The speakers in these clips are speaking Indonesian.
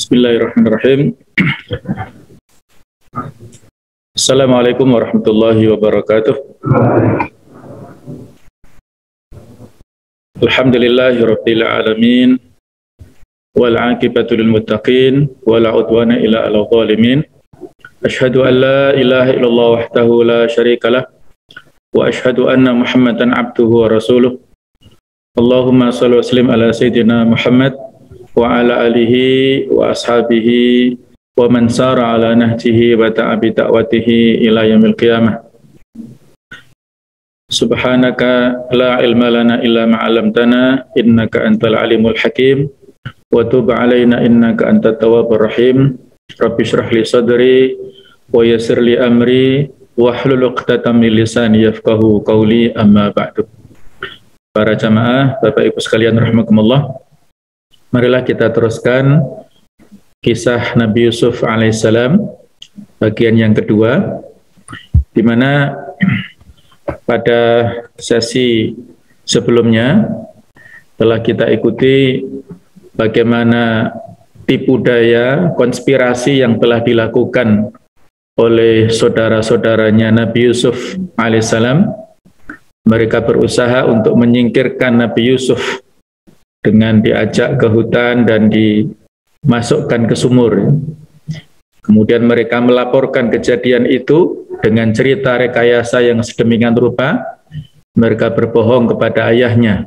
Bismillahirrahmanirrahim. Assalamualaikum warahmatullahi wabarakatuh. Alhamdulillahirabbil alamin wal 'aqibatu lil muttaqin wala udwana illa 'alal zalimin. Asyhadu an la ilaha illallah wahdahu la syarikalah wa asyhadu anna Muhammadan 'abduhu wa rasuluh. Allahumma shalli wa sallim ala sayyidina Muhammad wa ala alihi wa ashabihi wa man sara ala nahjihi wa ta'abi ta'watihi ila yaumil qiyamah. Subhanaka la ilma lana illa ma 'allamtana innaka antal alimul hakim wa tub 'alaina innaka antat tawwabur rahim. Rabbi shrah li sadri wa yassir li amri wahlul 'uqdatam min lisani yafqahu qawli, amma ba'du. Para jamaah, Bapak Ibu sekalian rahimakumullah, marilah kita teruskan kisah Nabi Yusuf alaihissalam bagian yang kedua, di mana pada sesi sebelumnya telah kita ikuti bagaimana tipu daya konspirasi yang telah dilakukan oleh saudara-saudaranya Nabi Yusuf alaihissalam. Mereka berusaha untuk menyingkirkan Nabi Yusuf dengan diajak ke hutan dan dimasukkan ke sumur. Kemudian mereka melaporkan kejadian itu dengan cerita rekayasa yang sedemikian rupa. Mereka berbohong kepada ayahnya.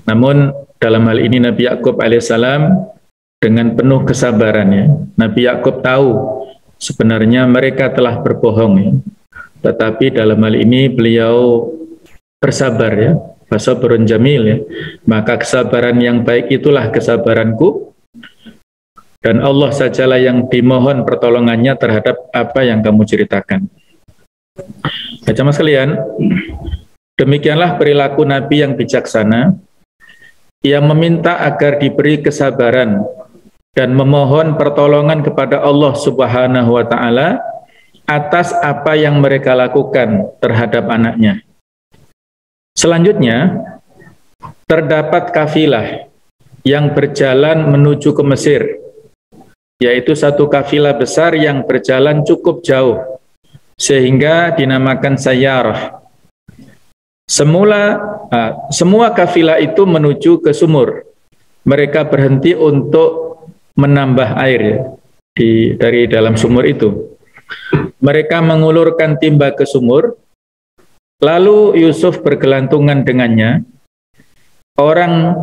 Namun dalam hal ini Nabi Yakub alaihissalam dengan penuh kesabarannya. Nabi Yakub tahu sebenarnya mereka telah berbohong, tetapi dalam hal ini beliau bersabar, ya. Fasabrun jamil, ya. Maka kesabaran yang baik itulah kesabaranku, dan Allah sajalah yang dimohon pertolongannya terhadap apa yang kamu ceritakan. Jamaah sekalian, demikianlah perilaku Nabi yang bijaksana, yang meminta agar diberi kesabaran dan memohon pertolongan kepada Allah Subhanahu wa Ta'ala atas apa yang mereka lakukan terhadap anaknya. Selanjutnya, terdapat kafilah yang berjalan menuju ke Mesir, yaitu satu kafilah besar yang berjalan cukup jauh, sehingga dinamakan sayyarah. Semua kafilah itu menuju ke sumur. Mereka berhenti untuk menambah air dari dalam sumur itu. Mereka mengulurkan timba ke sumur, lalu Yusuf bergelantungan dengannya. Orang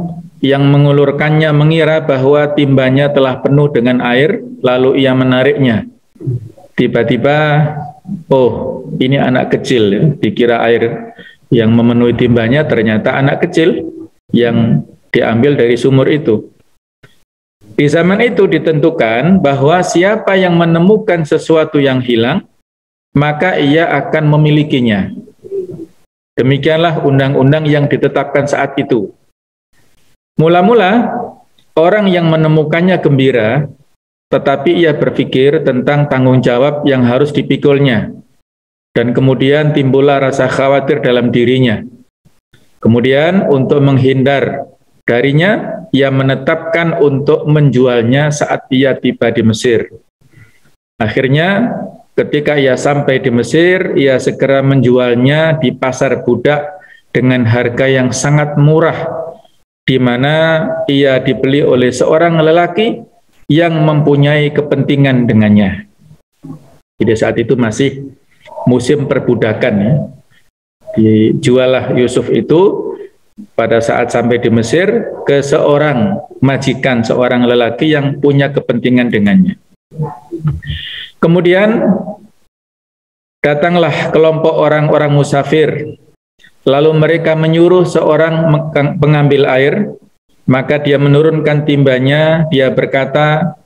yang mengulurkannya mengira bahwa timbanya telah penuh dengan air, lalu ia menariknya. Tiba-tiba, oh, ini anak kecil, ya. Dikira air yang memenuhi timbanya, ternyata anak kecil yang diambil dari sumur itu. Di zaman itu ditentukan bahwa siapa yang menemukan sesuatu yang hilang, maka ia akan memilikinya. Demikianlah undang-undang yang ditetapkan saat itu. Mula-mula, orang yang menemukannya gembira, tetapi ia berpikir tentang tanggung jawab yang harus dipikulnya. Dan kemudian timbullah rasa khawatir dalam dirinya. Kemudian untuk menghindar darinya, ia menetapkan untuk menjualnya saat ia tiba di Mesir. Akhirnya, ketika ia sampai di Mesir, ia segera menjualnya di pasar budak dengan harga yang sangat murah, di mana ia dibeli oleh seorang lelaki yang mempunyai kepentingan dengannya. Jadi saat itu masih musim perbudakan, ya. Dijuallah Yusuf itu pada saat sampai di Mesir ke seorang majikan, seorang lelaki yang punya kepentingan dengannya. Kemudian datanglah kelompok orang-orang musafir, lalu mereka menyuruh seorang pengambil air, maka dia menurunkan timbanya. Dia berkata,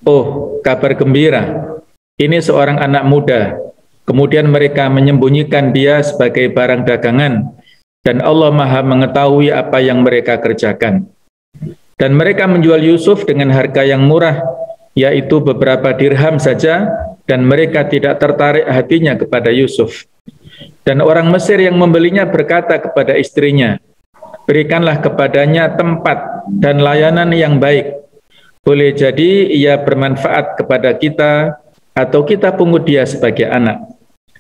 oh, kabar gembira, ini seorang anak muda. Kemudian mereka menyembunyikan dia sebagai barang dagangan, dan Allah Maha mengetahui apa yang mereka kerjakan. Dan mereka menjual Yusuf dengan harga yang murah, yaitu beberapa dirham saja, dan mereka tidak tertarik hatinya kepada Yusuf. Dan orang Mesir yang membelinya berkata kepada istrinya, berikanlah kepadanya tempat dan layanan yang baik, Boleh jadi ia bermanfaat kepada kita atau kita pungut dia sebagai anak.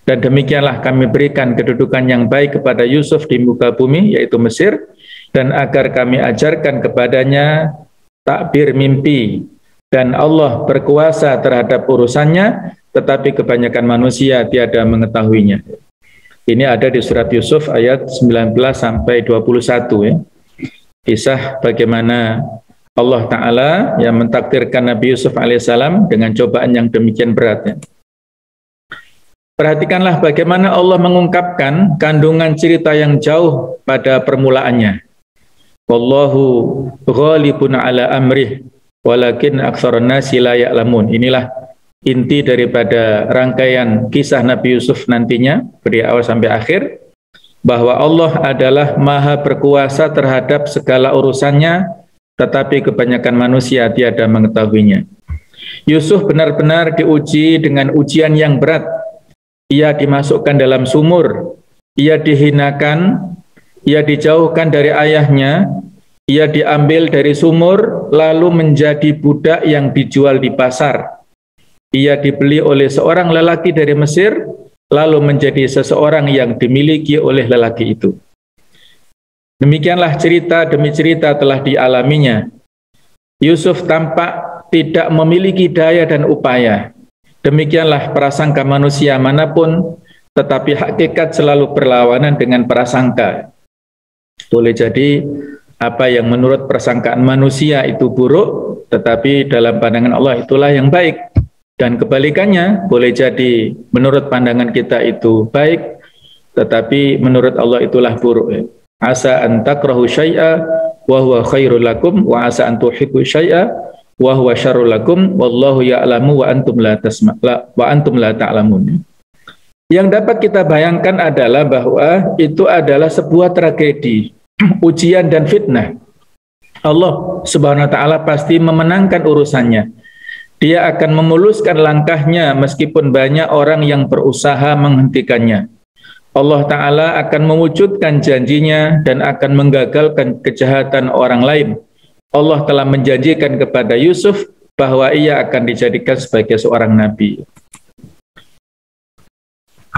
Dan demikianlah kami berikan kedudukan yang baik kepada Yusuf di muka bumi, yaitu Mesir, dan agar kami ajarkan kepadanya takbir mimpi. Dan Allah berkuasa terhadap urusannya, tetapi kebanyakan manusia tiada mengetahuinya. Ini ada di surat Yusuf ayat 19 sampai 21 ya. Kisah bagaimana Allah Ta'ala yang mentakdirkan Nabi Yusuf alaihissalam dengan cobaan yang demikian berat ya. Perhatikanlah bagaimana Allah mengungkapkan kandungan cerita yang jauh pada permulaannya. Wallahu ghalibun ala amrih walakin aktsarun nasi la ya'lamun. Inilah inti daripada rangkaian kisah Nabi Yusuf nantinya dari awal sampai akhir, bahwa Allah adalah maha berkuasa terhadap segala urusannya, tetapi kebanyakan manusia tiada mengetahuinya. Yusuf benar-benar diuji dengan ujian yang berat. Ia dimasukkan dalam sumur, ia dihinakan, ia dijauhkan dari ayahnya, ia diambil dari sumur, lalu menjadi budak yang dijual di pasar. Ia dibeli oleh seorang lelaki dari Mesir, lalu menjadi seseorang yang dimiliki oleh lelaki itu. Demikianlah cerita demi cerita telah dialaminya. Yusuf tampak tidak memiliki daya dan upaya. Demikianlah prasangka manusia manapun, tetapi hakikat selalu berlawanan dengan prasangka. Boleh jadi apa yang menurut persangkaan manusia itu buruk, tetapi dalam pandangan Allah itulah yang baik. Dan kebalikannya, boleh jadi menurut pandangan kita itu baik, tetapi menurut Allah itulah buruk. Asa an takrahu syai'a wa huwa khairul lakum wa asa an tuhibbu syai'a wa huwa syarrul lakum wallahu ya'lamu wa antum la ta'lamun. Yang dapat kita bayangkan adalah bahwa itu adalah sebuah tragedi, ujian dan fitnah. Allah Subhanahu wa taala pasti memenangkan urusannya. Dia akan memuluskan langkahnya meskipun banyak orang yang berusaha menghentikannya. Allah Ta'ala akan mewujudkan janjinya dan akan menggagalkan kejahatan orang lain. Allah telah menjanjikan kepada Yusuf bahwa ia akan dijadikan sebagai seorang nabi.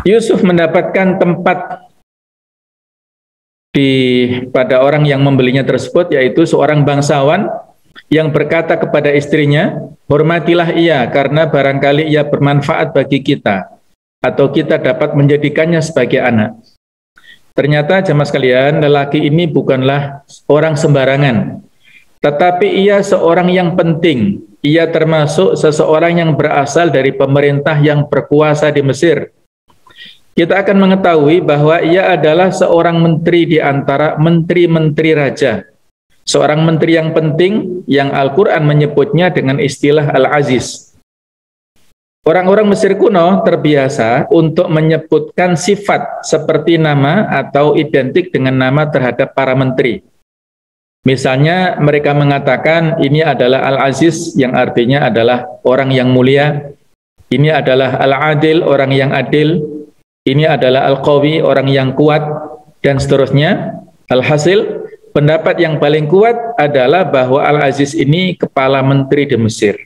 Yusuf mendapatkan tempat pada orang yang membelinya tersebut, yaitu seorang bangsawan yang berkata kepada istrinya, hormatilah ia karena barangkali ia bermanfaat bagi kita, atau kita dapat menjadikannya sebagai anak. Ternyata jemaah sekalian, lelaki ini bukanlah orang sembarangan, tetapi ia seorang yang penting. Ia termasuk seseorang yang berasal dari pemerintah yang berkuasa di Mesir. Kita akan mengetahui bahwa ia adalah seorang menteri di antara menteri-menteri raja. Seorang menteri yang penting yang Al-Quran menyebutnya dengan istilah Al-Aziz. Orang-orang Mesir kuno terbiasa untuk menyebutkan sifat seperti nama atau identik dengan nama terhadap para menteri. Misalnya mereka mengatakan ini adalah Al-Aziz yang artinya adalah orang yang mulia. Ini adalah Al-Adil, orang yang adil. Ini adalah Al-Qawi, orang yang kuat, dan seterusnya. Alhasil, pendapat yang paling kuat adalah bahwa Al-Aziz ini kepala menteri di Mesir.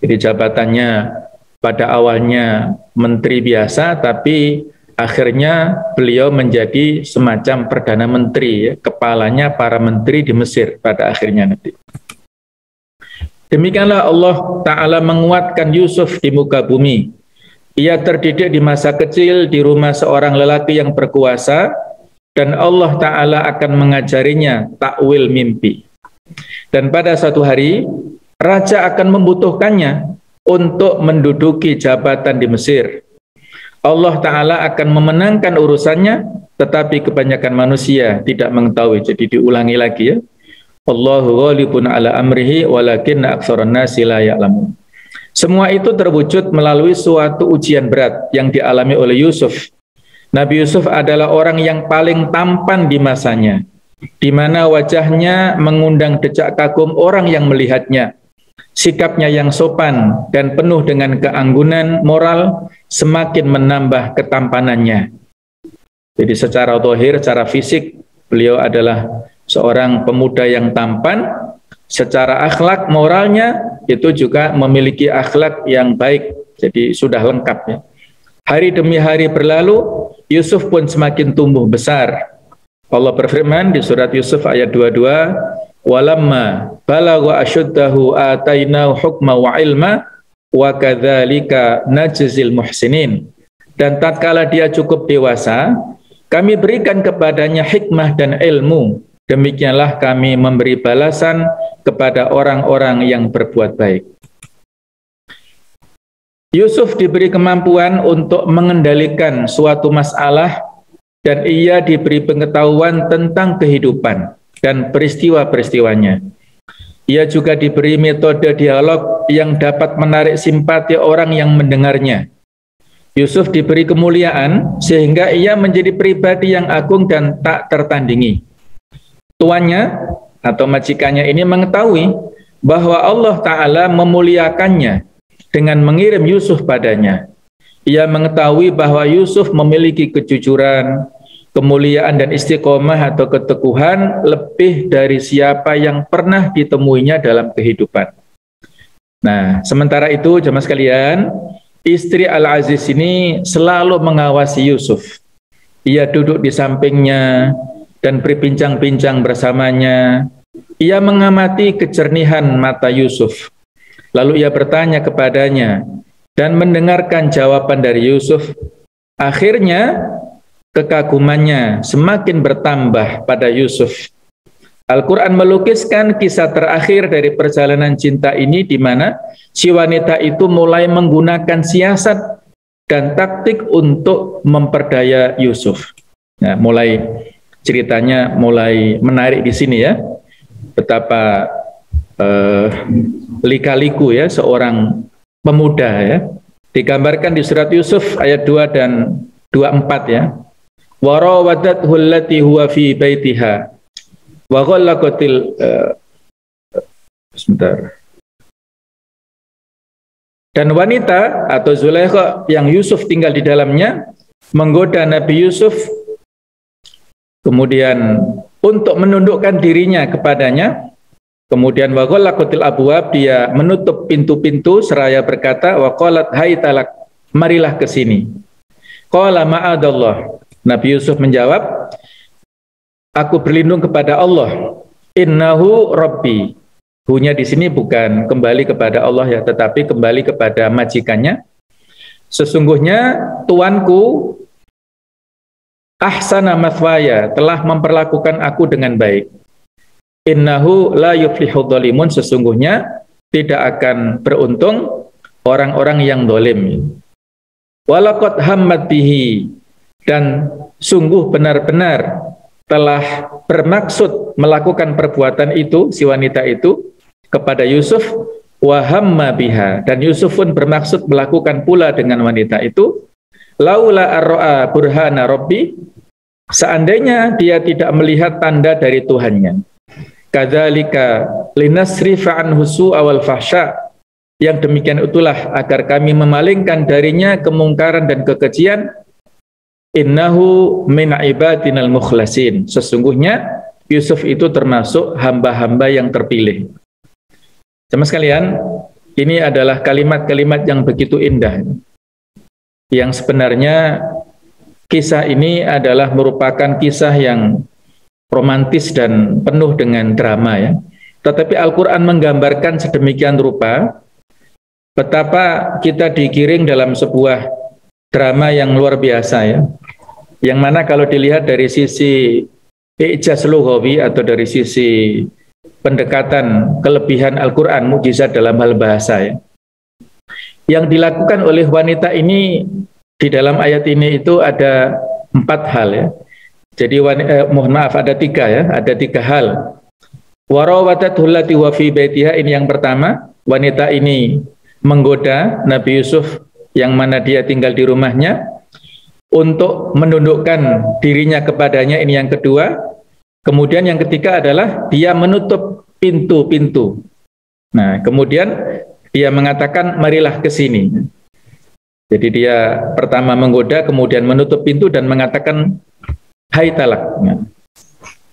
Jadi jabatannya pada awalnya menteri biasa, tapi akhirnya beliau menjadi semacam perdana menteri, ya, kepalanya para menteri di Mesir pada akhirnya nanti. Demikianlah Allah Ta'ala menguatkan Yusuf di muka bumi. Ia terdidik di masa kecil di rumah seorang lelaki yang berkuasa, dan Allah Ta'ala akan mengajarinya takwil mimpi. Dan pada satu hari, raja akan membutuhkannya untuk menduduki jabatan di Mesir. Allah Ta'ala akan memenangkan urusannya, tetapi kebanyakan manusia tidak mengetahui. Jadi diulangi lagi ya. Allahu ghalibun ala amrihi walakinna aktsarun nasi la ya'lamun. Semua itu terwujud melalui suatu ujian berat yang dialami oleh Yusuf. Nabi Yusuf adalah orang yang paling tampan di masanya, di mana wajahnya mengundang decak kagum orang yang melihatnya. Sikapnya yang sopan dan penuh dengan keanggunan moral semakin menambah ketampanannya. Jadi secara zahir, secara fisik, beliau adalah seorang pemuda yang tampan, Secara akhlak moralnya itu juga memiliki akhlak yang baik. Jadi sudah lengkap ya. Hari demi hari berlalu, Yusuf pun semakin tumbuh besar. Allah berfirman di surat Yusuf ayat 22, "Walamma balagha asyuddahu atainahu hukma wa ilma wa kadzalika najzil muhsinin." Dan tatkala dia cukup dewasa, kami berikan kepadanya hikmah dan ilmu. Demikianlah kami memberi balasan kepada orang-orang yang berbuat baik. Yusuf diberi kemampuan untuk mengendalikan suatu masalah dan ia diberi pengetahuan tentang kehidupan dan peristiwa-peristiwanya. Ia juga diberi metode dialog yang dapat menarik simpati orang yang mendengarnya. Yusuf diberi kemuliaan sehingga ia menjadi pribadi yang agung dan tak tertandingi. Tuannya atau majikannya ini mengetahui bahwa Allah Ta'ala memuliakannya dengan mengirim Yusuf padanya. Ia mengetahui bahwa Yusuf memiliki kejujuran, kemuliaan dan istiqomah atau keteguhan lebih dari siapa yang pernah ditemuinya dalam kehidupan. Nah, sementara itu jemaah sekalian, istri Al-Aziz ini selalu mengawasi Yusuf. Ia duduk di sampingnya dan berbincang-bincang bersamanya. Ia mengamati kejernihan mata Yusuf. Lalu ia bertanya kepadanya dan mendengarkan jawaban dari Yusuf. Akhirnya kekagumannya semakin bertambah pada Yusuf. Al-Quran melukiskan kisah terakhir dari perjalanan cinta ini di mana si wanita itu mulai menggunakan siasat dan taktik untuk memperdaya Yusuf. Nah, ceritanya mulai menarik di sini ya. Betapa lika-liku ya seorang pemuda ya. Digambarkan di surat Yusuf ayat 2 dan 24 ya. Wa rawadathu allati huwa fi baitiha wa ghallaqatil dan wanita atau Zulaikha yang Yusuf tinggal di dalamnya menggoda Nabi Yusuf kemudian untuk menundukkan dirinya kepadanya. Kemudian wa ghallaqatil abwab, dia menutup pintu-pintu seraya berkata wa qalat hai talak, marilah ke sini. Qala ma'adallah. Nabi Yusuf menjawab, aku berlindung kepada Allah. Innahu rabbi. Hunya di sini bukan kembali kepada Allah ya, tetapi kembali kepada majikannya. Sesungguhnya tuanku ahsana mathwaya, telah memperlakukan aku dengan baik. Innahu la yuflihu dhalimun, sesungguhnya tidak akan beruntung orang-orang yang dolim. Walaqad hammat bihi, dan sungguh benar-benar telah bermaksud melakukan perbuatan itu, si wanita itu, kepada Yusuf, wa hamma biha, dan Yusuf pun bermaksud melakukan pula dengan wanita itu, laula arra'a burhana rabbi, seandainya dia tidak melihat tanda dari Tuhannya. Kadzalika linasrifa anhu su'a wal fahsya, yang demikian itulah agar kami memalingkan darinya kemungkaran dan kekejian. Innahu min ibadinal mukhlasin, sesungguhnya Yusuf itu termasuk hamba-hamba yang terpilih. Jemaah sekalian, ini adalah kalimat-kalimat yang begitu indah, yang sebenarnya kisah ini adalah merupakan kisah yang romantis dan penuh dengan drama ya. Tetapi Al-Quran menggambarkan sedemikian rupa betapa kita digiring dalam sebuah drama yang luar biasa ya. Yang mana kalau dilihat dari sisi ijaz lughawi atau dari sisi pendekatan kelebihan Al-Quran, mukjizat dalam hal bahasa ya. Yang dilakukan oleh wanita ini di dalam ayat ini itu ada 4 hal ya. Jadi mohon maaf, ada 3 ya, ada 3 hal. Warawadathu allati wa fi baitiha, ini yang pertama, wanita ini menggoda Nabi Yusuf yang mana dia tinggal di rumahnya untuk menundukkan dirinya kepadanya, ini yang kedua. Kemudian yang ketiga adalah dia menutup pintu-pintu. Nah, kemudian dia mengatakan marilah ke sini. Jadi dia pertama menggoda, kemudian menutup pintu dan mengatakan hai talak. Nah,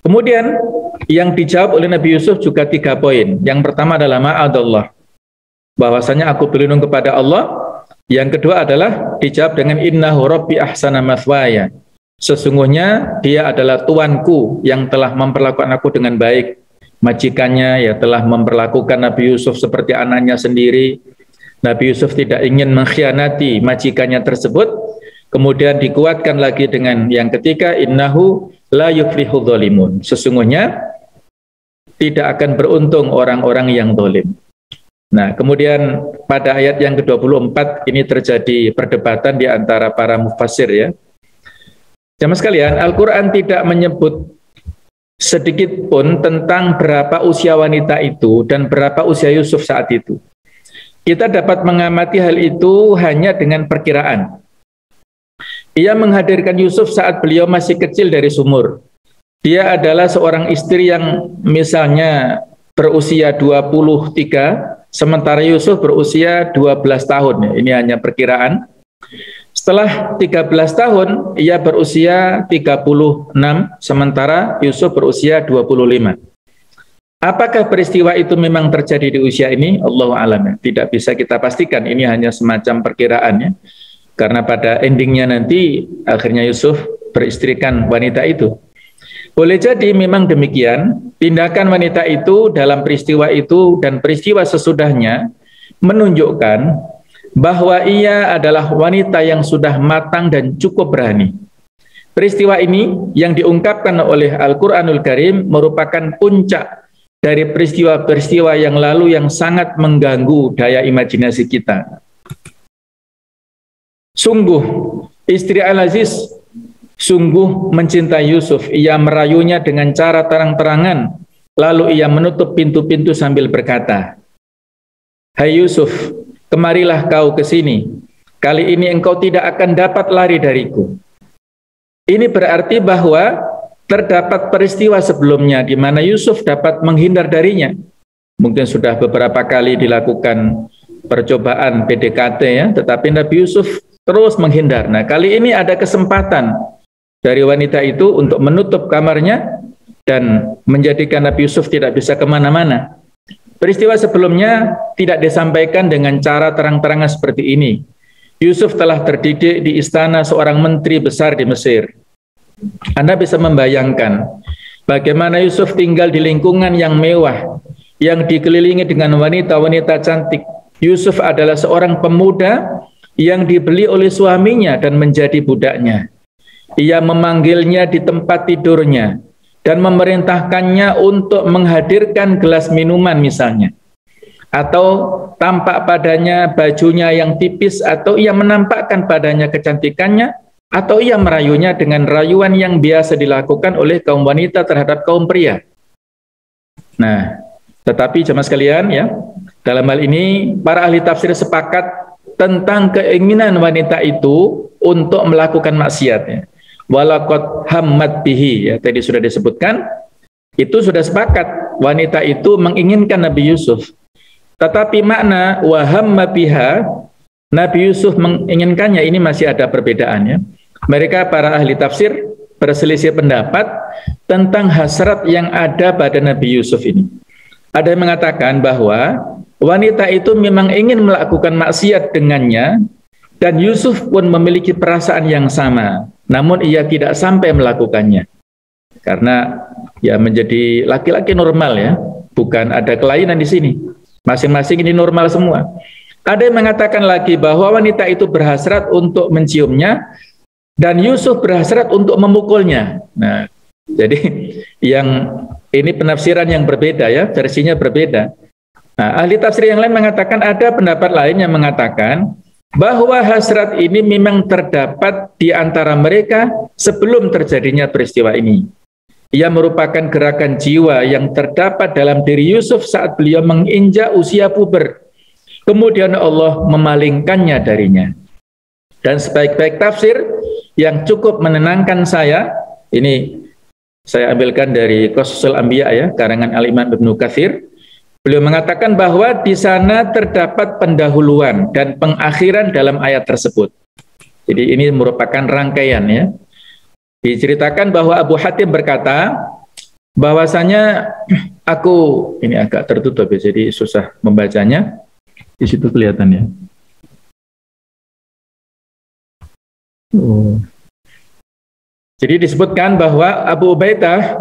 Kemudian yang dijawab oleh Nabi Yusuf juga 3 poin. Yang pertama adalah ma'adallah, bahwasanya aku berlindung kepada Allah. Yang kedua adalah dijawab dengan innahu rabbi ahsana mathwaya, sesungguhnya dia adalah tuanku yang telah memperlakukan aku dengan baik. Majikannya ya telah memperlakukan Nabi Yusuf seperti anaknya sendiri. Nabi Yusuf tidak ingin mengkhianati majikannya tersebut. Kemudian dikuatkan lagi dengan yang ketiga, innahu la yuflihu dzalimun, sesungguhnya tidak akan beruntung orang-orang yang zalim. Nah, kemudian pada ayat yang ke-24 ini terjadi perdebatan di antara para mufassir ya. Jamaah sekalian, Al-Quran tidak menyebut sedikit pun tentang berapa usia wanita itu dan berapa usia Yusuf saat itu. Kita dapat mengamati hal itu hanya dengan perkiraan. Ia menghadirkan Yusuf saat beliau masih kecil dari sumur. Dia adalah seorang istri yang misalnya berusia 23, sementara Yusuf berusia 12 tahun. Ini hanya perkiraan. Setelah 13 tahun, ia berusia 36, sementara Yusuf berusia 25. Apakah peristiwa itu memang terjadi di usia ini? Allahu a'lam. Tidak bisa kita pastikan, ini hanya semacam perkiraan ya. Karena pada endingnya nanti akhirnya Yusuf beristrikan wanita itu. Boleh jadi memang demikian, tindakan wanita itu dalam peristiwa itu dan peristiwa sesudahnya menunjukkan bahwa ia adalah wanita yang sudah matang dan cukup berani. Peristiwa ini yang diungkapkan oleh Al-Quranul Karim merupakan puncak dari peristiwa-peristiwa yang lalu yang sangat mengganggu daya imajinasi kita. Sungguh, istri Al-Aziz sungguh mencintai Yusuf. Ia merayunya dengan cara terang-terangan, lalu ia menutup pintu-pintu sambil berkata, "Hai Yusuf, kemarilah kau ke sini. Kali ini engkau tidak akan dapat lari dariku." Ini berarti bahwa terdapat peristiwa sebelumnya di mana Yusuf dapat menghindar darinya. Mungkin sudah beberapa kali dilakukan percobaan PDKT ya, tetapi Nabi Yusuf terus menghindar. Nah, kali ini ada kesempatan dari wanita itu untuk menutup kamarnya dan menjadikan Nabi Yusuf tidak bisa kemana-mana. Peristiwa sebelumnya tidak disampaikan dengan cara terang-terangan seperti ini. Yusuf telah terdidik di istana seorang menteri besar di Mesir. Anda bisa membayangkan bagaimana Yusuf tinggal di lingkungan yang mewah, yang dikelilingi dengan wanita-wanita cantik. Yusuf adalah seorang pemuda yang dibeli oleh suaminya dan menjadi budaknya. Ia memanggilnya di tempat tidurnya dan memerintahkannya untuk menghadirkan gelas minuman misalnya. Atau tampak padanya bajunya yang tipis, atau ia menampakkan padanya kecantikannya, atau ia merayunya dengan rayuan yang biasa dilakukan oleh kaum wanita terhadap kaum pria. Nah, tetapi jemaah sekalian ya, dalam hal ini para ahli tafsir sepakat tentang keinginan wanita itu untuk melakukan maksiat ya. Walaqad hammat bihi ya, tadi sudah disebutkan, itu sudah sepakat wanita itu menginginkan Nabi Yusuf. Tetapi makna wa hamma biha, Nabi Yusuf menginginkannya, ini masih ada perbedaannya. Mereka para ahli tafsir berselisih pendapat tentang hasrat yang ada pada Nabi Yusuf ini. Ada yang mengatakan bahwa wanita itu memang ingin melakukan maksiat dengannya, dan Yusuf pun memiliki perasaan yang sama, namun ia tidak sampai melakukannya. Karena ya menjadi laki-laki normal ya, bukan ada kelainan di sini. Masing-masing ini normal semua. Ada yang mengatakan lagi bahwa wanita itu berhasrat untuk menciumnya, dan Yusuf berhasrat untuk memukulnya. Nah, jadi yang ini penafsiran yang berbeda ya, versinya berbeda. Nah, ahli tafsir yang lain mengatakan ada pendapat lain yang mengatakan bahwa hasrat ini memang terdapat di antara mereka sebelum terjadinya peristiwa ini. Ia merupakan gerakan jiwa yang terdapat dalam diri Yusuf saat beliau menginjak usia puber. Kemudian Allah memalingkannya darinya. Dan sebaik-baik tafsir yang cukup menenangkan saya, ini saya ambilkan dari Qasasul Anbiya ya, karangan Al-Imam Ibnu Katsir. Beliau mengatakan bahwa di sana terdapat pendahuluan dan pengakhiran dalam ayat tersebut. Jadi ini merupakan rangkaian ya. Diceritakan bahwa Abu Hatim berkata, bahwasanya aku ini agak tertutup ya, jadi susah membacanya. Di situ kelihatan ya. Jadi disebutkan bahwa Abu Ubaidah,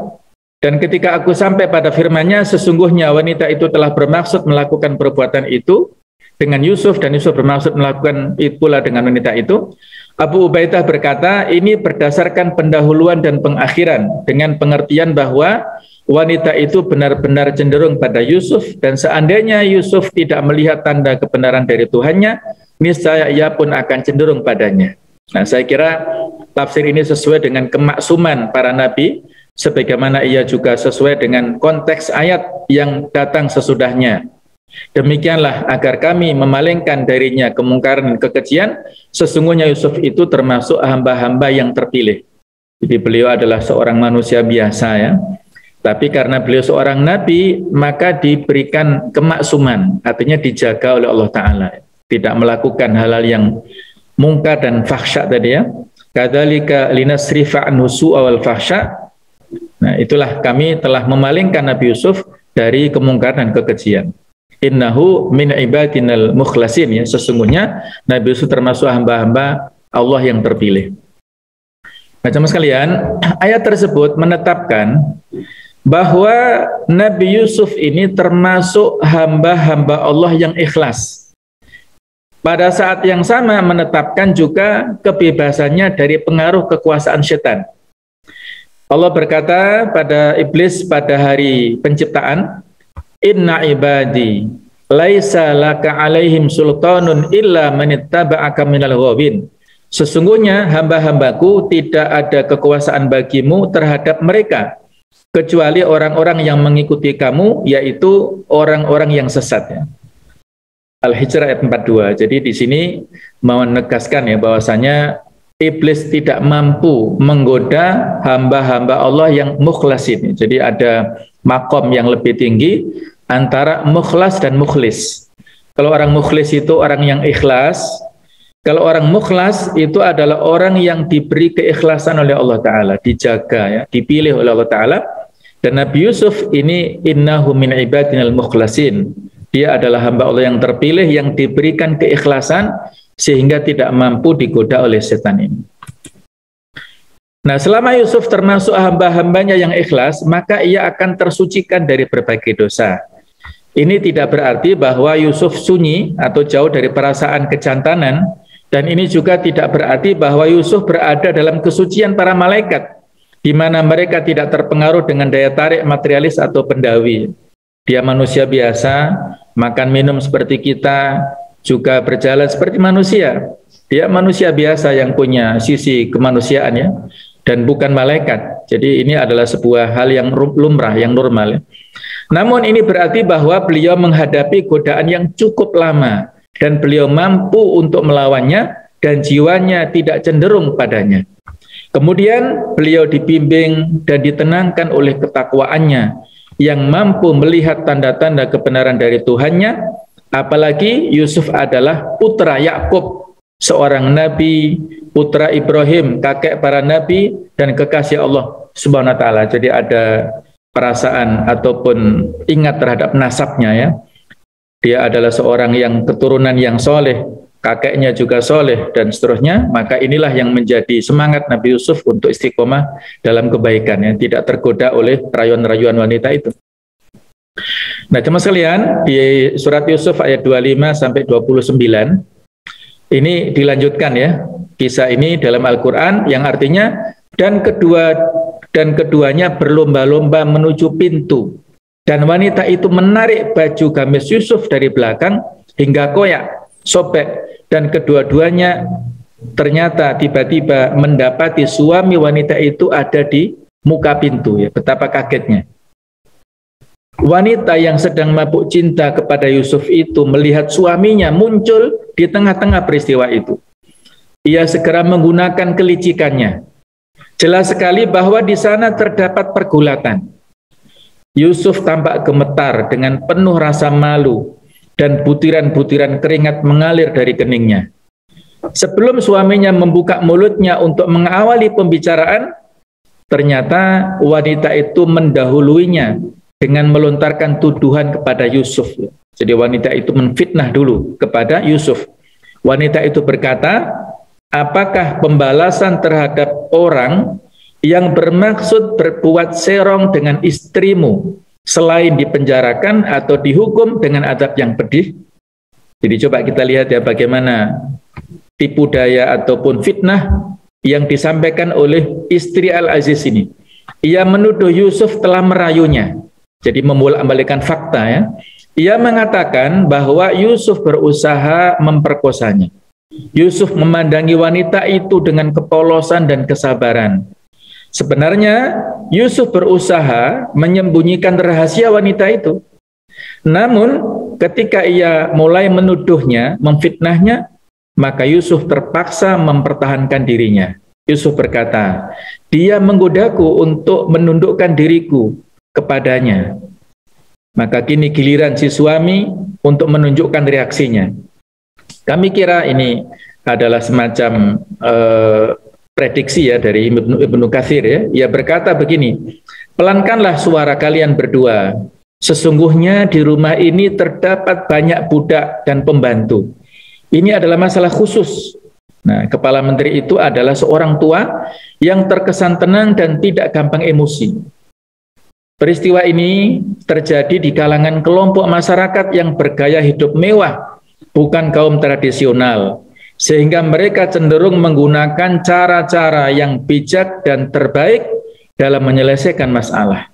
dan ketika aku sampai pada firman-Nya, sesungguhnya wanita itu telah bermaksud melakukan perbuatan itu dengan Yusuf, dan Yusuf bermaksud melakukan itu pula dengan wanita itu. Abu Ubaidah berkata, ini berdasarkan pendahuluan dan pengakhiran, dengan pengertian bahwa wanita itu benar-benar cenderung pada Yusuf, dan seandainya Yusuf tidak melihat tanda kebenaran dari Tuhannya, niscaya ia pun akan cenderung padanya. Nah, saya kira tafsir ini sesuai dengan kemaksuman para nabi, sebagaimana ia juga sesuai dengan konteks ayat yang datang sesudahnya. Demikianlah agar kami memalingkan darinya kemungkaran dan kekejian, sesungguhnya Yusuf itu termasuk hamba-hamba yang terpilih. Jadi beliau adalah seorang manusia biasa ya, tapi karena beliau seorang nabi, maka diberikan kemaksuman, artinya dijaga oleh Allah Ta'ala, tidak melakukan hal-hal yang mungkar dan fahsya tadi ya. Kadzalika linasrifa anhu su'a wal fahsya. Nah, itulah kami telah memalingkan Nabi Yusuf dari kemungkaran dan kekejian. Innahu min ibadinal mukhlasin, ya, sesungguhnya Nabi Yusuf termasuk hamba-hamba Allah yang terpilih. Nah, teman sekalian, ayat tersebut menetapkan bahwa Nabi Yusuf ini termasuk hamba-hamba Allah yang ikhlas. Pada saat yang sama menetapkan juga kebebasannya dari pengaruh kekuasaan setan. Allah berkata pada iblis pada hari penciptaan, Inna ibadi laisa laka alaihim sultanun illa manittaba'aka minal ghawin. Sesungguhnya hamba-hambaku tidak ada kekuasaan bagimu terhadap mereka, kecuali orang-orang yang mengikuti kamu, yaitu orang-orang yang sesat ya. Al-Hijr ayat 42. Jadi di sini mau menegaskan ya bahwasanya iblis tidak mampu menggoda hamba-hamba Allah yang mukhlasin. Jadi ada makom yang lebih tinggi antara mukhlas dan mukhlis. Kalau orang mukhlis itu orang yang ikhlas, kalau orang mukhlas itu adalah orang yang diberi keikhlasan oleh Allah Ta'ala, dijaga ya, dipilih oleh Allah Ta'ala. Dan Nabi Yusuf ini innahu min ibadinal mukhlasin. Dia adalah hamba Allah yang terpilih, yang diberikan keikhlasan sehingga tidak mampu digoda oleh setan ini. Nah, selama Yusuf termasuk hamba-hambanya yang ikhlas, maka ia akan tersucikan dari berbagai dosa. Ini tidak berarti bahwa Yusuf sunyi atau jauh dari perasaan kejantanan, dan ini juga tidak berarti bahwa Yusuf berada dalam kesucian para malaikat, di mana mereka tidak terpengaruh dengan daya tarik materialis atau pendawi. Dia manusia biasa, makan minum seperti kita, juga berjalan seperti manusia. Dia manusia biasa yang punya sisi kemanusiaan ya, dan bukan malaikat. Jadi ini adalah sebuah hal yang lumrah, yang normal ya. Namun ini berarti bahwa beliau menghadapi godaan yang cukup lama, dan beliau mampu untuk melawannya, dan jiwanya tidak cenderung padanya. Kemudian beliau dibimbing dan ditenangkan oleh ketakwaannya, yang mampu melihat tanda-tanda kebenaran dari Tuhannya. Apalagi Yusuf adalah putra Yakub, seorang nabi, putra Ibrahim, kakek para nabi, dan kekasih Allah Subhanahu wa Ta'ala. Jadi ada perasaan ataupun ingat terhadap nasabnya ya. Dia adalah seorang yang keturunan yang soleh, kakeknya juga soleh, dan seterusnya. Maka inilah yang menjadi semangat Nabi Yusuf untuk istiqomah dalam kebaikan ya, tidak tergoda oleh rayuan-rayuan wanita itu. Nah, teman sekalian, di surat Yusuf ayat 25 sampai 29 ini dilanjutkan ya, kisah ini dalam Al-Quran yang artinya dan keduanya berlomba-lomba menuju pintu, dan wanita itu menarik baju gamis Yusuf dari belakang hingga koyak, sobek, dan kedua-duanya ternyata tiba-tiba mendapati suami wanita itu ada di muka pintu ya. Betapa kagetnya. Wanita yang sedang mabuk cinta kepada Yusuf itu melihat suaminya muncul di tengah-tengah peristiwa itu. Ia segera menggunakan kelicikannya. Jelas sekali bahwa di sana terdapat pergulatan. Yusuf tampak gemetar dengan penuh rasa malu, dan butiran-butiran keringat mengalir dari keningnya. Sebelum suaminya membuka mulutnya untuk mengawali pembicaraan, ternyata wanita itu mendahuluinya dengan melontarkan tuduhan kepada Yusuf. Jadi wanita itu menfitnah dulu kepada Yusuf. Wanita itu berkata, apakah pembalasan terhadap orang yang bermaksud berbuat serong dengan istrimu selain dipenjarakan atau dihukum dengan azab yang pedih? Jadi coba kita lihat ya bagaimana tipu daya ataupun fitnah yang disampaikan oleh istri Al-Aziz ini. Ia menuduh Yusuf telah merayunya. Jadi membolak-balikkan fakta ya. Ia mengatakan bahwa Yusuf berusaha memperkosanya. Yusuf memandangi wanita itu dengan kepolosan dan kesabaran. Sebenarnya Yusuf berusaha menyembunyikan rahasia wanita itu. Namun ketika ia mulai menuduhnya, memfitnahnya, maka Yusuf terpaksa mempertahankan dirinya. Yusuf berkata, dia menggodaku untuk menundukkan diriku kepadanya. Maka kini giliran si suami untuk menunjukkan reaksinya. Kami kira ini adalah semacam prediksi ya dari Ibnu Katsir ya. Ia berkata begini, pelankanlah suara kalian berdua. Sesungguhnya di rumah ini terdapat banyak budak dan pembantu. Ini adalah masalah khusus. Nah, kepala menteri itu adalah seorang tua yang terkesan tenang dan tidak gampang emosi. Peristiwa ini terjadi di kalangan kelompok masyarakat yang bergaya hidup mewah, bukan kaum tradisional, sehingga mereka cenderung menggunakan cara-cara yang bijak dan terbaik dalam menyelesaikan masalah.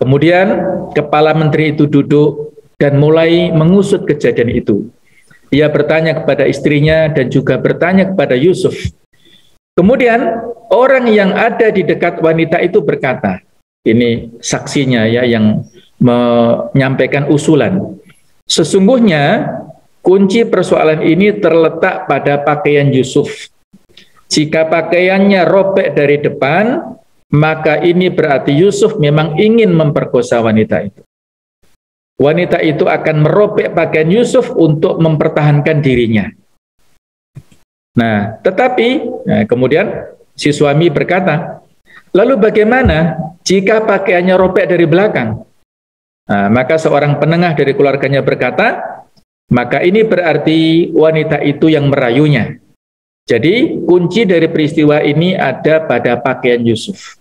Kemudian kepala menteri itu duduk dan mulai mengusut kejadian itu. Ia bertanya kepada istrinya dan juga bertanya kepada Yusuf. Kemudian orang yang ada di dekat wanita itu berkata, ini saksinya ya yang menyampaikan usulan. Sesungguhnya kunci persoalan ini terletak pada pakaian Yusuf. Jika pakaiannya robek dari depan, maka ini berarti Yusuf memang ingin memperkosa wanita itu. Wanita itu akan merobek pakaian Yusuf untuk mempertahankan dirinya. Nah, tetapi kemudian si suami berkata, lalu bagaimana jika pakaiannya robek dari belakang? Nah, maka seorang penengah dari keluarganya berkata, maka ini berarti wanita itu yang merayunya. Jadi kunci dari peristiwa ini ada pada pakaian Yusuf.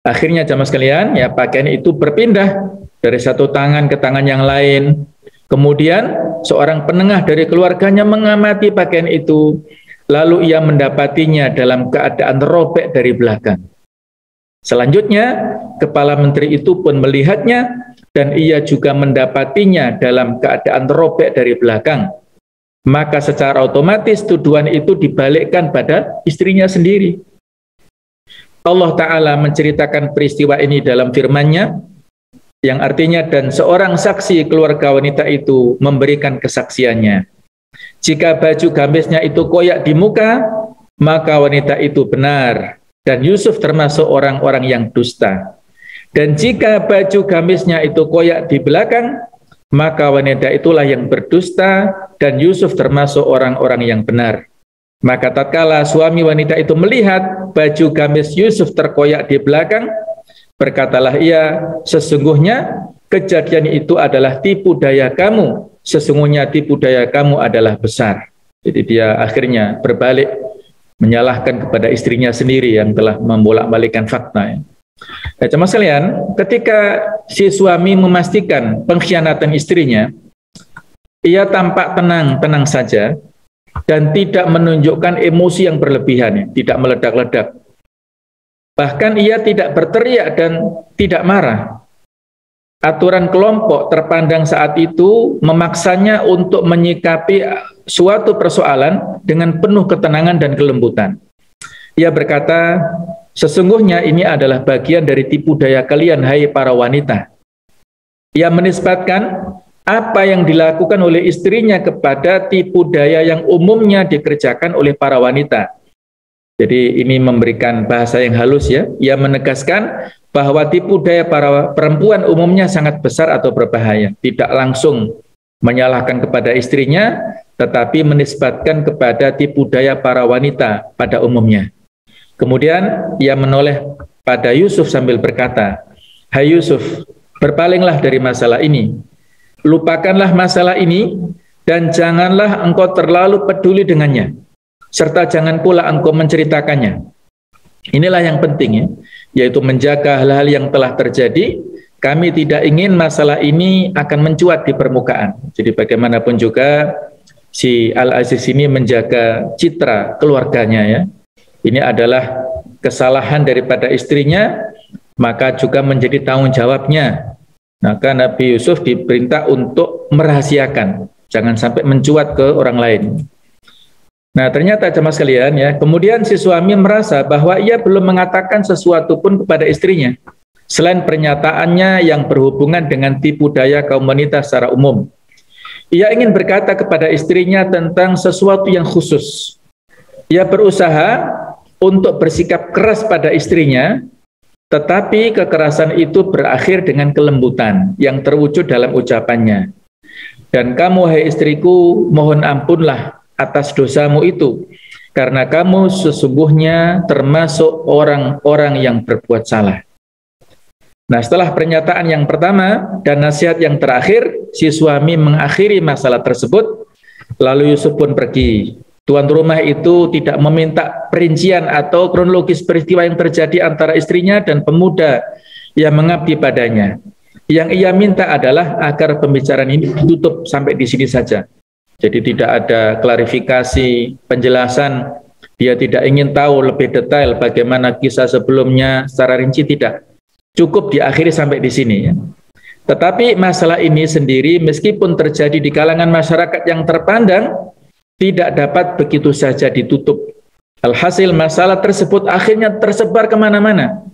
Akhirnya jamaah sekalian, ya pakaian itu berpindah dari satu tangan ke tangan yang lain. Kemudian seorang penengah dari keluarganya mengamati pakaian itu, lalu ia mendapatinya dalam keadaan robek dari belakang. Selanjutnya, kepala menteri itu pun melihatnya dan ia juga mendapatinya dalam keadaan robek dari belakang. Maka secara otomatis tuduhan itu dibalikkan pada istrinya sendiri. Allah Ta'ala menceritakan peristiwa ini dalam firman-Nya, yang artinya dan seorang saksi keluarga wanita itu memberikan kesaksiannya. Jika baju gamisnya itu koyak di muka, maka wanita itu benar, dan Yusuf termasuk orang-orang yang dusta. Dan jika baju gamisnya itu koyak di belakang, maka wanita itulah yang berdusta, dan Yusuf termasuk orang-orang yang benar. Maka tatkala suami wanita itu melihat baju gamis Yusuf terkoyak di belakang, berkatalah ia, sesungguhnya kejadian itu adalah tipu daya kamu, sesungguhnya tipu daya kamu adalah besar. Jadi dia akhirnya berbalik menyalahkan kepada istrinya sendiri yang telah membolak-balikkan fakta. Nah, jemaah sekalian, ketika si suami memastikan pengkhianatan istrinya, ia tampak tenang saja dan tidak menunjukkan emosi yang berlebihan, tidak meledak-ledak. Bahkan ia tidak berteriak dan tidak marah. Aturan kelompok terpandang saat itu memaksanya untuk menyikapi suatu persoalan dengan penuh ketenangan dan kelembutan. Ia berkata, sesungguhnya ini adalah bagian dari tipu daya kalian, hai para wanita. Ia menisbatkan apa yang dilakukan oleh istrinya kepada tipu daya yang umumnya dikerjakan oleh para wanita. Jadi ini memberikan bahasa yang halus ya. Ia menegaskan bahwa tipu daya para perempuan umumnya sangat besar atau berbahaya. Tidak langsung menyalahkan kepada istrinya, tetapi menisbatkan kepada tipu daya para wanita pada umumnya. Kemudian ia menoleh pada Yusuf sambil berkata, "Hai Yusuf, berpalinglah dari masalah ini. Lupakanlah masalah ini dan janganlah engkau terlalu peduli dengannya, serta jangan pula engkau menceritakannya." Inilah yang penting ya, yaitu menjaga hal-hal yang telah terjadi. Kami tidak ingin masalah ini akan mencuat di permukaan. Jadi bagaimanapun juga si Al-Aziz ini menjaga citra keluarganya ya. Ini adalah kesalahan daripada istrinya, maka juga menjadi tanggung jawabnya. Maka Nabi Yusuf diperintah untuk merahasiakan, jangan sampai mencuat ke orang lain. Nah, ternyata jemaah sekalian ya, kemudian si suami merasa bahwa ia belum mengatakan sesuatu pun kepada istrinya selain pernyataannya yang berhubungan dengan tipu daya kaum wanita secara umum. Ia ingin berkata kepada istrinya tentang sesuatu yang khusus. Ia berusaha untuk bersikap keras pada istrinya, tetapi kekerasan itu berakhir dengan kelembutan yang terwujud dalam ucapannya. "Dan kamu, hai istriku, mohon ampunlah atas dosamu itu, karena kamu sesungguhnya termasuk orang-orang yang berbuat salah." Nah, setelah pernyataan yang pertama dan nasihat yang terakhir, si suami mengakhiri masalah tersebut, lalu Yusuf pun pergi. Tuan rumah itu tidak meminta perincian atau kronologis peristiwa yang terjadi antara istrinya dan pemuda yang mengabdi padanya. Yang ia minta adalah agar pembicaraan ini ditutup sampai di sini saja. Jadi tidak ada klarifikasi, penjelasan. Dia tidak ingin tahu lebih detail bagaimana kisah sebelumnya secara rinci, tidak. Cukup diakhiri sampai di sini ya. Tetapi masalah ini sendiri meskipun terjadi di kalangan masyarakat yang terpandang, tidak dapat begitu saja ditutup. Alhasil masalah tersebut akhirnya tersebar kemana-mana.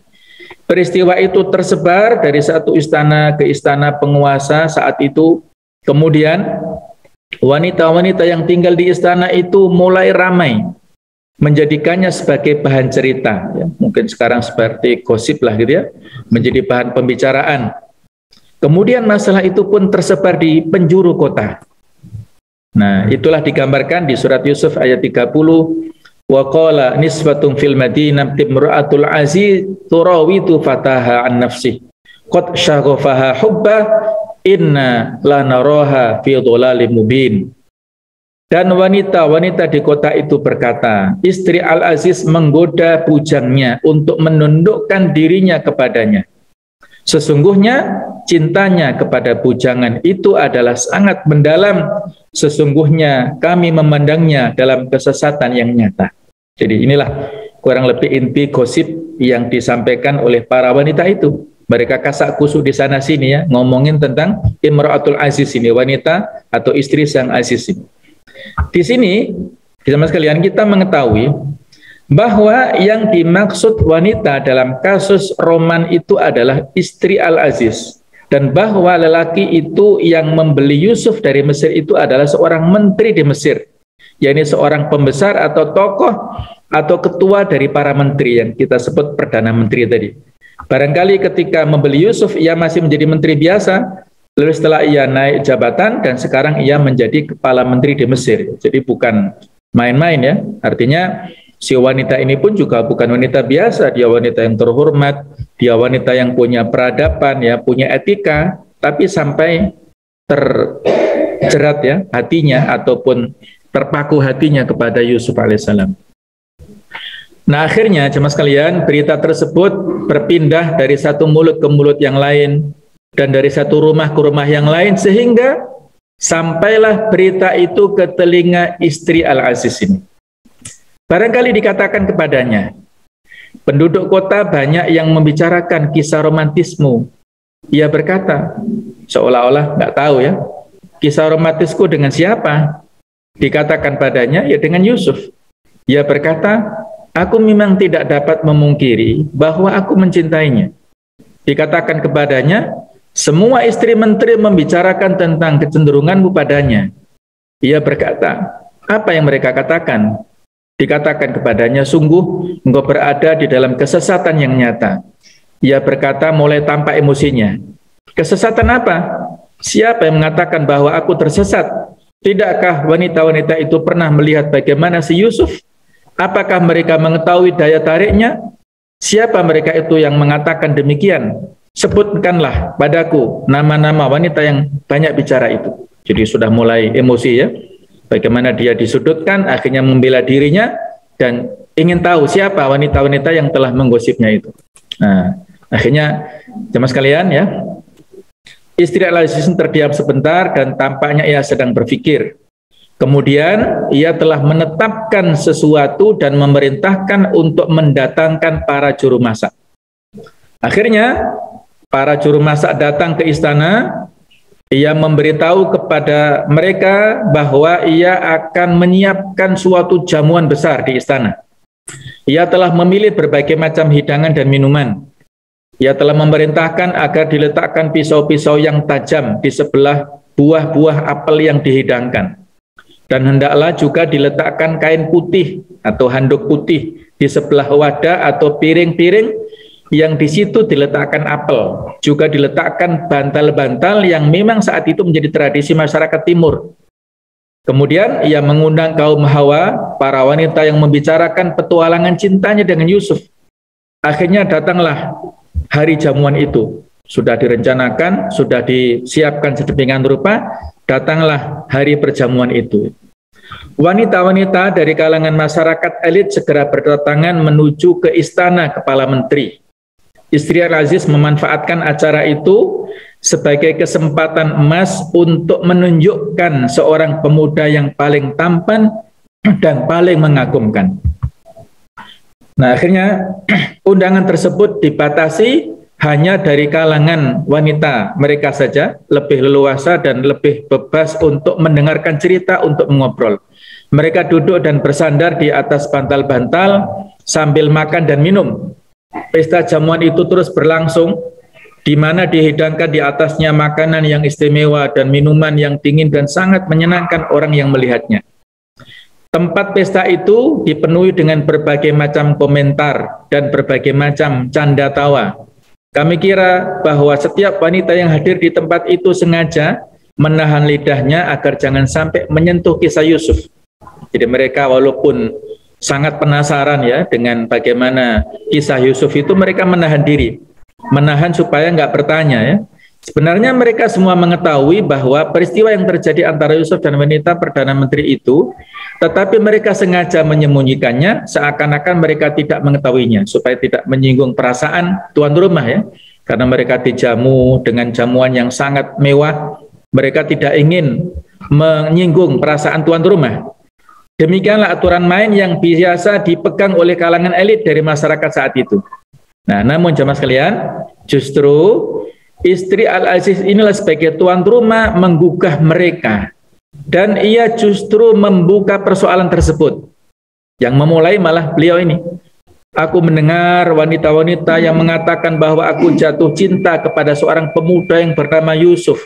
Peristiwa itu tersebar dari satu istana ke istana penguasa saat itu. Kemudian wanita-wanita yang tinggal di istana itu mulai ramai, menjadikannya sebagai bahan cerita ya. Mungkin sekarang seperti gosip lah gitu ya, menjadi bahan pembicaraan. Kemudian masalah itu pun tersebar di penjuru kota. Nah, itulah digambarkan di surat Yusuf ayat 30. Wa qala nisbatun fil madinah timra'atul aziz turawitu fataha an nafsih qad syaghafaha hubba inna lanaraha fi dhalalim mubin. Dan wanita-wanita di kota itu berkata, istri Al-Aziz menggoda bujangnya untuk menundukkan dirinya kepadanya. Sesungguhnya cintanya kepada bujangan itu adalah sangat mendalam. Sesungguhnya kami memandangnya dalam kesesatan yang nyata. Jadi inilah kurang lebih inti gosip yang disampaikan oleh para wanita itu. Mereka kasak kusuk di sana sini ya, ngomongin tentang Imra'atul Aziz ini, wanita atau istri sang Aziz ini. Di sini, teman-teman sekalian, kita mengetahui bahwa yang dimaksud wanita dalam kasus Roman itu adalah istri Al-Aziz, dan bahwa lelaki itu yang membeli Yusuf dari Mesir itu adalah seorang menteri di Mesir, yakni seorang pembesar atau tokoh atau ketua dari para menteri yang kita sebut Perdana Menteri tadi. Barangkali ketika membeli Yusuf ia masih menjadi menteri biasa, lalu setelah ia naik jabatan dan sekarang ia menjadi kepala menteri di Mesir. Jadi bukan main-main ya. Artinya si wanita ini pun juga bukan wanita biasa, dia wanita yang terhormat, dia wanita yang punya peradaban ya, punya etika, tapi sampai terjerat ya hatinya ataupun terpaku hatinya kepada Yusuf alaihissalam. Nah, akhirnya jemaah sekalian, berita tersebut berpindah dari satu mulut ke mulut yang lain, dan dari satu rumah ke rumah yang lain, sehingga sampailah berita itu ke telinga istri Al-Aziz ini. Barangkali dikatakan kepadanya, penduduk kota banyak yang membicarakan kisah romantismu. Ia berkata, seolah-olah nggak tahu ya, kisah romantisku dengan siapa? Dikatakan padanya, ya dengan Yusuf. Ia berkata, aku memang tidak dapat memungkiri bahwa aku mencintainya. Dikatakan kepadanya, semua istri menteri membicarakan tentang kecenderunganmu padanya. Ia berkata, apa yang mereka katakan? Dikatakan kepadanya, sungguh engkau berada di dalam kesesatan yang nyata. Ia berkata mulai tampak emosinya. Kesesatan apa? Siapa yang mengatakan bahwa aku tersesat? Tidakkah wanita-wanita itu pernah melihat bagaimana si Yusuf? Apakah mereka mengetahui daya tariknya? Siapa mereka itu yang mengatakan demikian? Sebutkanlah padaku nama-nama wanita yang banyak bicara itu. Jadi sudah mulai emosi ya. Bagaimana dia disudutkan, akhirnya membela dirinya dan ingin tahu siapa wanita-wanita yang telah menggosipnya itu. Nah, akhirnya jemaah sekalian ya, istri Al-Aziz terdiam sebentar dan tampaknya ia sedang berpikir. Kemudian ia telah menetapkan sesuatu dan memerintahkan untuk mendatangkan para juru masak. Akhirnya para juru masak datang ke istana. Ia memberitahu kepada mereka bahwa ia akan menyiapkan suatu jamuan besar di istana. Ia telah memilih berbagai macam hidangan dan minuman. Ia telah memerintahkan agar diletakkan pisau-pisau yang tajam di sebelah buah-buah apel yang dihidangkan. Dan hendaklah juga diletakkan kain putih atau handuk putih di sebelah wadah atau piring-piring yang di situ diletakkan apel. Juga diletakkan bantal-bantal yang memang saat itu menjadi tradisi masyarakat timur. Kemudian ia mengundang kaum Hawa, para wanita yang membicarakan petualangan cintanya dengan Yusuf. Akhirnya datanglah hari jamuan itu. Sudah direncanakan, sudah disiapkan sedemikian rupa, datanglah hari perjamuan itu. Wanita-wanita dari kalangan masyarakat elit segera berdatangan menuju ke istana kepala menteri. Istri Al-Aziz memanfaatkan acara itu sebagai kesempatan emas untuk menunjukkan seorang pemuda yang paling tampan dan paling mengagumkan. Nah, akhirnya undangan tersebut dibatasi hanya dari kalangan wanita mereka saja, lebih leluasa dan lebih bebas untuk mendengarkan cerita, untuk mengobrol. Mereka duduk dan bersandar di atas bantal-bantal sambil makan dan minum. Pesta jamuan itu terus berlangsung, di mana dihidangkan di atasnya makanan yang istimewa dan minuman yang dingin dan sangat menyenangkan orang yang melihatnya. Tempat pesta itu dipenuhi dengan berbagai macam komentar dan berbagai macam canda tawa. Kami kira bahwa setiap wanita yang hadir di tempat itu sengaja menahan lidahnya agar jangan sampai menyentuh kisah Yusuf. Jadi mereka walaupun sangat penasaran ya dengan bagaimana kisah Yusuf itu, mereka menahan diri, menahan supaya nggak bertanya ya. Sebenarnya mereka semua mengetahui bahwa peristiwa yang terjadi antara Yusuf dan wanita Perdana Menteri itu, tetapi mereka sengaja menyembunyikannya seakan-akan mereka tidak mengetahuinya, supaya tidak menyinggung perasaan tuan rumah ya. Karena mereka dijamu dengan jamuan yang sangat mewah, mereka tidak ingin menyinggung perasaan tuan rumah. Demikianlah aturan main yang biasa dipegang oleh kalangan elit dari masyarakat saat itu. Nah, namun jemaah sekalian, justru istri Al-Aziz inilah sebagai tuan rumah menggugah mereka. Dan ia justru membuka persoalan tersebut. Yang memulai malah beliau ini. Aku mendengar wanita-wanita yang mengatakan bahwa aku jatuh cinta kepada seorang pemuda yang bernama Yusuf.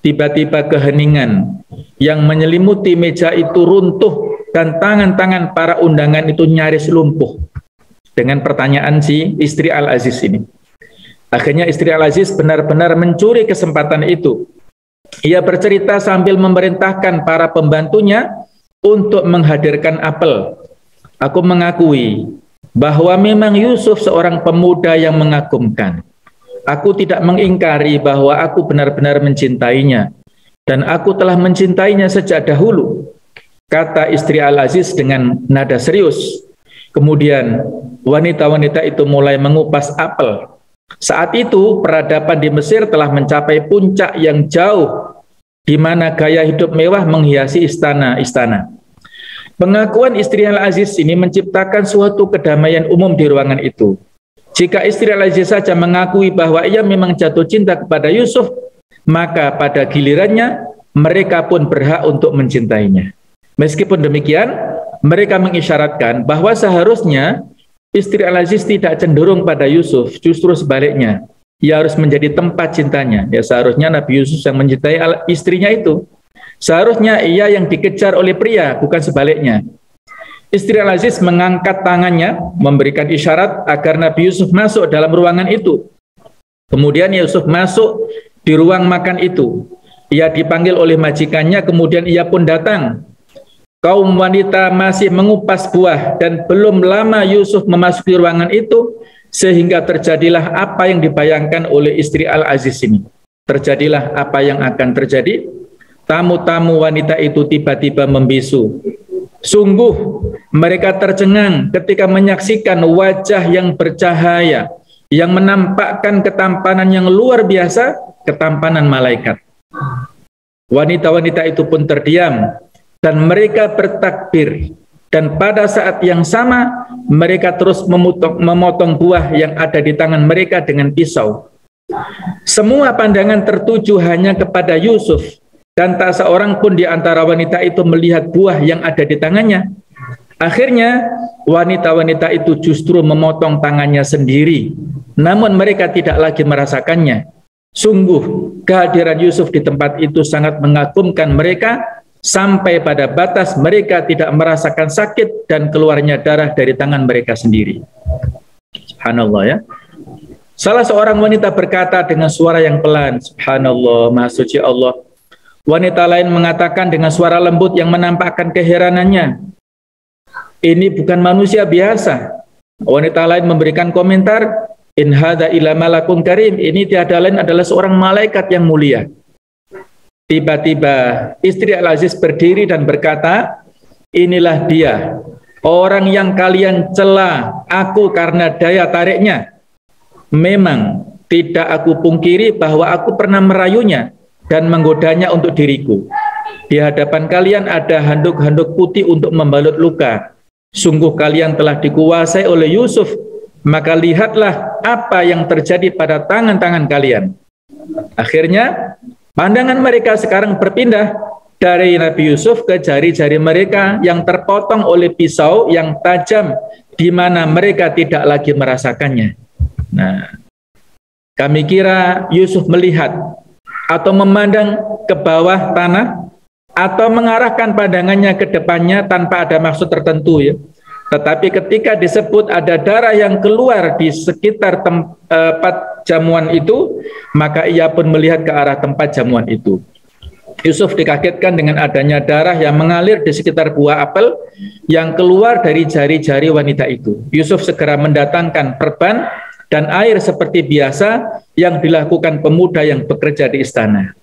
Tiba-tiba keheningan yang menyelimuti meja itu runtuh dan tangan-tangan para undangan itu nyaris lumpuh dengan pertanyaan si istri Al-Aziz ini. Akhirnya istri Al-Aziz benar-benar mencuri kesempatan itu. Ia bercerita sambil memerintahkan para pembantunya untuk menghadirkan apel. Aku mengakui bahwa memang Yusuf seorang pemuda yang mengagumkan. Aku tidak mengingkari bahwa aku benar-benar mencintainya. Dan aku telah mencintainya sejak dahulu, kata istri Al-Aziz dengan nada serius. Kemudian wanita-wanita itu mulai mengupas apel. Saat itu peradaban di Mesir telah mencapai puncak yang jauh, di mana gaya hidup mewah menghiasi istana-istana. Pengakuan istri Al-Aziz ini menciptakan suatu kedamaian umum di ruangan itu. Jika istri Al-Aziz saja mengakui bahwa ia memang jatuh cinta kepada Yusuf, maka pada gilirannya mereka pun berhak untuk mencintainya. Meskipun demikian, mereka mengisyaratkan bahwa seharusnya istri Al-Aziz tidak cenderung pada Yusuf, justru sebaliknya. Ia harus menjadi tempat cintanya. Ya, seharusnya Nabi Yusuf yang mencintai istrinya itu. Seharusnya ia yang dikejar oleh pria, bukan sebaliknya. Istri Al-Aziz mengangkat tangannya, memberikan isyarat agar Nabi Yusuf masuk dalam ruangan itu. Kemudian Yusuf masuk di ruang makan itu. Ia dipanggil oleh majikannya, kemudian ia pun datang. kaum wanita masih mengupas buah dan belum lama Yusuf memasuki ruangan itu, sehingga terjadilah apa yang dibayangkan oleh istri Al-Aziz ini. Terjadilah apa yang akan terjadi. Tamu-tamu wanita itu tiba-tiba membisu. Sungguh mereka tercengang ketika menyaksikan wajah yang bercahaya, yang menampakkan ketampanan yang luar biasa, ketampanan malaikat. Wanita-wanita itu pun terdiam dan mereka bertakbir, dan pada saat yang sama mereka terus memotong buah yang ada di tangan mereka dengan pisau. Semua pandangan tertuju hanya kepada Yusuf, dan tak seorang pun di antara wanita itu melihat buah yang ada di tangannya. Akhirnya wanita-wanita itu justru memotong tangannya sendiri, namun mereka tidak lagi merasakannya. Sungguh kehadiran Yusuf di tempat itu sangat mengagumkan mereka, sampai pada batas mereka tidak merasakan sakit dan keluarnya darah dari tangan mereka sendiri. Subhanallah ya. Salah seorang wanita berkata dengan suara yang pelan, Subhanallah, Maha Suci Allah. Wanita lain mengatakan dengan suara lembut yang menampakkan keheranannya, ini bukan manusia biasa. Wanita lain memberikan komentar, in hadza illa malakun karim, ini tiada lain adalah seorang malaikat yang mulia. Tiba-tiba istri Al-Aziz berdiri dan berkata, inilah dia, orang yang kalian cela aku karena daya tariknya. Memang tidak aku pungkiri bahwa aku pernah merayunya dan menggodanya untuk diriku. Di hadapan kalian ada handuk-handuk putih untuk membalut luka. Sungguh kalian telah dikuasai oleh Yusuf, maka lihatlah apa yang terjadi pada tangan-tangan kalian. Akhirnya pandangan mereka sekarang berpindah dari Nabi Yusuf ke jari-jari mereka yang terpotong oleh pisau yang tajam, di mana mereka tidak lagi merasakannya. Nah, kami kira Yusuf melihat atau memandang ke bawah tanah atau mengarahkan pandangannya ke depannya tanpa ada maksud tertentu ya. Tetapi ketika disebut ada darah yang keluar di sekitar tempat jamuan itu, maka ia pun melihat ke arah tempat jamuan itu. Yusuf dikagetkan dengan adanya darah yang mengalir di sekitar buah apel yang keluar dari jari-jari wanita itu. Yusuf segera mendatangkan perban dan air seperti biasa yang dilakukan pemuda yang bekerja di istana.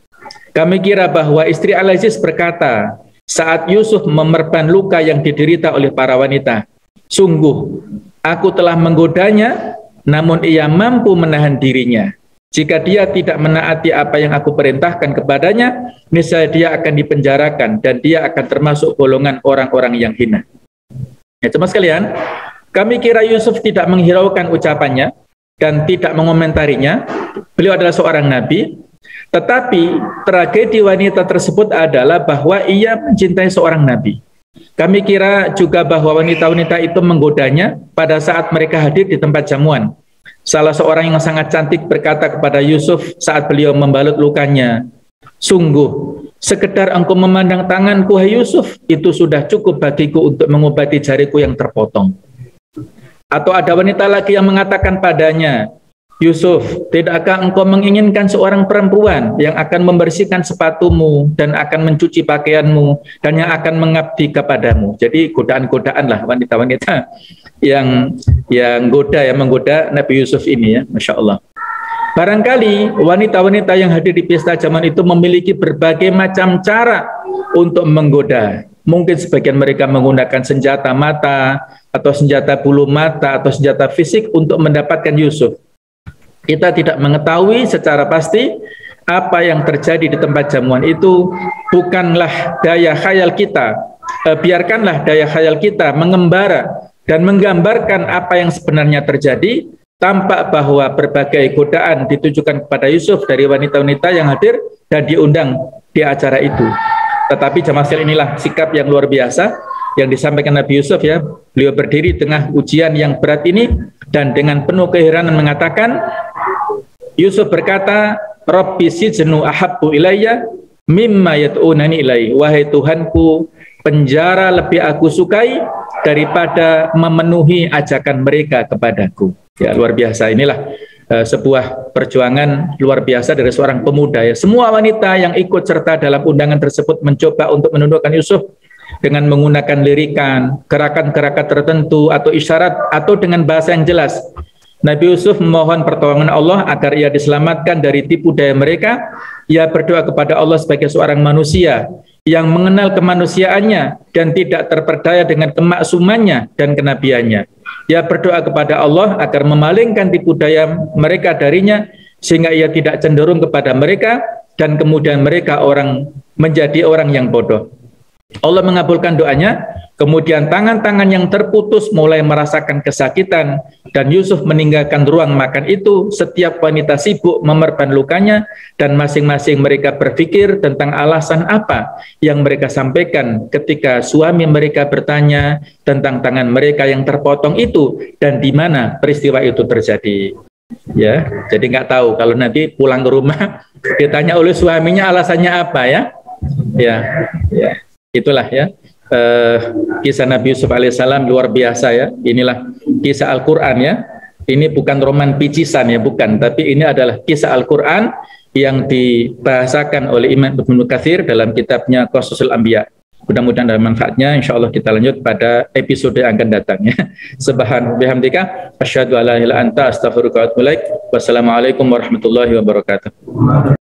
Kami kira bahwa istri Al-Aziz berkata saat Yusuf memerban luka yang diderita oleh para wanita, sungguh aku telah menggodanya, namun ia mampu menahan dirinya. Jika dia tidak menaati apa yang aku perintahkan kepadanya, niscaya dia akan dipenjarakan dan dia akan termasuk golongan orang-orang yang hina. Ya, teman sekalian, kami kira Yusuf tidak menghiraukan ucapannya dan tidak mengomentarinya. Beliau adalah seorang nabi, tetapi tragedi wanita tersebut adalah bahwa ia mencintai seorang nabi. Kami kira juga bahwa wanita-wanita itu menggodanya pada saat mereka hadir di tempat jamuan. Salah seorang yang sangat cantik berkata kepada Yusuf saat beliau membalut lukanya, sungguh sekedar engkau memandang tanganku, hai Yusuf, itu sudah cukup bagiku untuk mengobati jariku yang terpotong. Atau ada wanita lagi yang mengatakan padanya, Yusuf, tidakkah engkau menginginkan seorang perempuan yang akan membersihkan sepatumu dan akan mencuci pakaianmu dan yang akan mengabdi kepadamu? Jadi godaan-godaan lah wanita-wanita yang menggoda Nabi Yusuf ini ya, Masya Allah. Barangkali wanita-wanita yang hadir di pesta zaman itu memiliki berbagai macam cara untuk menggoda. Mungkin sebagian mereka menggunakan senjata mata atau senjata bulu mata atau senjata fisik untuk mendapatkan Yusuf. Kita tidak mengetahui secara pasti apa yang terjadi di tempat jamuan itu. Bukanlah daya khayal kita. Biarkanlah daya khayal kita mengembara dan menggambarkan apa yang sebenarnya terjadi. Tampak bahwa berbagai godaan ditujukan kepada Yusuf dari wanita-wanita yang hadir dan diundang di acara itu. Tetapi jamaah sekalian, inilah sikap yang luar biasa yang disampaikan Nabi Yusuf ya. Beliau berdiri tengah ujian yang berat ini dan dengan penuh keheranan mengatakan, Yusuf berkata, Rabbi sijnu ahabbu ilayya mimma yad'unani ilaihi. Wahai Tuhanku, penjara lebih aku sukai daripada memenuhi ajakan mereka kepadaku. Ya, luar biasa. Inilah sebuah perjuangan luar biasa dari seorang pemuda ya. Semua wanita yang ikut serta dalam undangan tersebut mencoba untuk menundukkan Yusuf, dengan menggunakan lirikan, gerakan-gerakan tertentu atau isyarat atau dengan bahasa yang jelas. Nabi Yusuf memohon pertolongan Allah agar ia diselamatkan dari tipu daya mereka. Ia berdoa kepada Allah sebagai seorang manusia yang mengenal kemanusiaannya dan tidak terperdaya dengan kemaksumannya dan kenabiannya. Ia berdoa kepada Allah agar memalingkan tipu daya mereka darinya, sehingga ia tidak cenderung kepada mereka dan kemudian mereka menjadi orang yang bodoh. Allah mengabulkan doanya, kemudian tangan-tangan yang terputus mulai merasakan kesakitan dan Yusuf meninggalkan ruang makan itu. Setiap wanita sibuk memerban lukanya dan masing-masing mereka berpikir tentang alasan apa yang mereka sampaikan ketika suami mereka bertanya tentang tangan mereka yang terpotong itu dan di mana peristiwa itu terjadi. Ya, jadi nggak tahu kalau nanti pulang ke rumah ditanya oleh suaminya alasannya apa ya. Ya. Itulah ya kisah Nabi Yusuf alaihissalam, luar biasa ya. Inilah kisah Al-Quran ya. Ini bukan roman picisan ya, bukan. Tapi ini adalah kisah Al-Quran yang dibahasakan oleh Imam Ibnu Katsir dalam kitabnya Qashasul Anbiya. Mudah-mudahan ada manfaatnya. Insya Allah kita lanjut pada episode yang akan datang ya. Subhan bihamdika asyhadu alla ilaha illa anta astaghfiruka wa atubu ilaik. Wassalamualaikum warahmatullahi wabarakatuh.